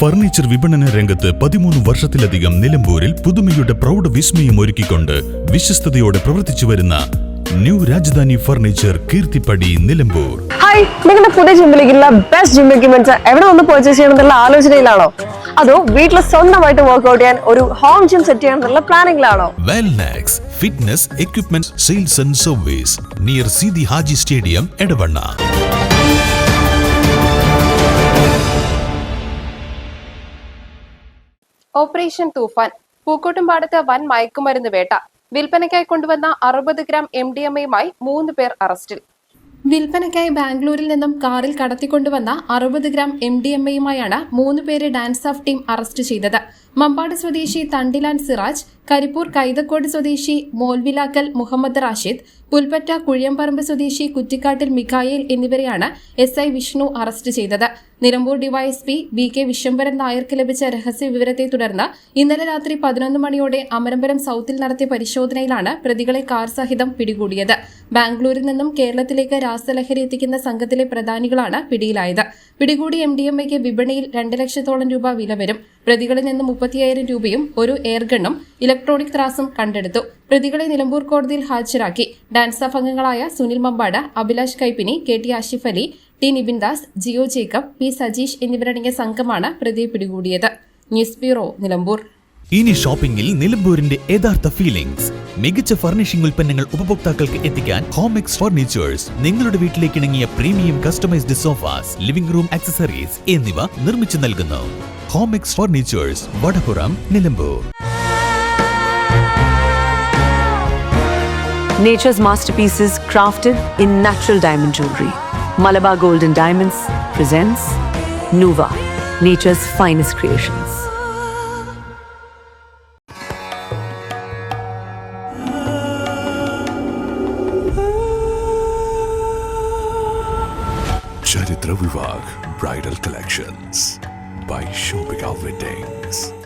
Furniture വിപണന രംഗത്ത് 13 വർഷത്തിലധികം നിലമ്പൂരിൽ പുതുമയുടെ പ്രൗഢ വിസ്മയം ഒരുക്കിക്കൊണ്ട് വിശ്വസ്തയോടെ പ്രവർത്തിച്ചു വരുന്ന new Rajadhani furniture Keerthippadi Nilambur. Hi, നിങ്ങളുടെ പുതിയ ജിമ്മിലേക്കുള്ള ബെസ്റ്റ് ജിം എക്യുപ്മെന്റ്സ് എവിടെ വന്ന് പർച്ചേസ് ചെയ്യണമെന്നുള്ള ആലോചനയിലാണോ? അതോ വീട്ടിൽ സ്വന്തമായിട്ട് വർക്ക്ഔട്ട് ചെയ്യാൻ ഒരു ഹോം ജിം സെറ്റ് ചെയ്യാനുള്ള പ്ലാനിംഗിലാണോ? Wellnex fitness equipment sales and service near Sidi Haji stadium Edavanna. Operation Toofan. പൂക്കോട്ടുംപാടത്ത് വൻ മയക്കുമരുന്ന് വേട്ട. വിൽപ്പനയ്ക്കായി കൊണ്ടുവന്ന 60 ഗ്രാം MDMA-യുമായി 3 പേർ അറസ്റ്റിൽ. വിൽപ്പനയ്ക്കായി ബാംഗ്ലൂരിൽ നിന്നും കാറിൽ കടത്തിക്കൊണ്ടുവന്ന 60 ഗ്രാം MDMA-യുമായാണ് 3 പേരെ ഡാൻസ് ഓഫ് ടീം അറസ്റ്റ് ചെയ്തത്. മമ്പാട് സ്വദേശി തണ്ടിലാൻ സിറാജ്, കരിപ്പൂർ കൈതക്കോട് സ്വദേശി മോൽവിലാക്കൽ മുഹമ്മദ് റാഷിദ്, പുൽപ്പറ്റ കുഴിയമ്പറമ്പ് സ്വദേശി കുറ്റിക്കാട്ടിൽ മിഖായേൽ എന്നിവരെയാണ് SI വിഷ്ണു അറസ്റ്റ് ചെയ്തത്. നിലമ്പൂർ ഡിവൈഎസ്പി BK വിശ്വംഭരൻ നായർക്ക് ലഭിച്ച രഹസ്യ വിവരത്തെ തുടർന്ന് ഇന്നലെ രാത്രി 11 മണിയോടെ അമരമ്പലം സൗത്തിൽ നടത്തിയ പരിശോധനയിലാണ് പ്രതികളെ കാർ സഹിതം പിടികൂടിയത്. ബാംഗ്ലൂരിൽ നിന്നും കേരളത്തിലേക്ക് രാസലഹരി എത്തിക്കുന്ന സംഘത്തിലെ പ്രധാനികളാണ് പിടിയിലായത്. പിടികൂടിയ MDMA-ക്ക് വിപണിയിൽ 2 ലക്ഷത്തോളം രൂപ വില വരും. പ്രതികളിൽ നിന്ന് 35,000 രൂപയും ഒരു എയർഗണ്ണും ഇലക്ട്രോണിക് ത്രാസും കണ്ടെടുത്തു. പ്രതികളെ നിലമ്പൂർ കോടതിയിൽ ഹാജരാക്കി. ഡാൻസ് ഓഫ് അംഗങ്ങളായ Sunil Mambad, Abhilash Kaippini, KT Ashif Ali, T Nibindas, Jio Jacob, P Sajeesh എന്നിവരടങ്ങിയ സംഘമാണ് പ്രതിയെ പിടികൂടിയത്. News bureau, Nilambur. ഇനി ഷോപ്പിംഗിൽ നിലമ്പൂരിന്റെ യഥാർത്ഥ ഫീലിംഗ്സ്. മികച്ച ഫർണിഷിംഗ് ഉൽപ്പന്നങ്ങൾ ഉപഭോക്താക്കൾക്ക് എത്തിക്കാൻ ഹോമെക്സ് ഫർണിച്ചേഴ്സ് നിങ്ങളുടെ വീട്ടിലേക്ക് ഇണങ്ങിയ premium customised sofas, living room accessories എന്നിവ നിർമ്മിച്ചു നൽകുന്നു. Homex furnitures, Vadapuram, Nilambur. Nature's masterpieces crafted in natural diamond jewelry. Malabar Gold and Diamonds presents Nuva, nature's finest creations. Charitra Vivag Bridal Collections by Shobhika Weddings.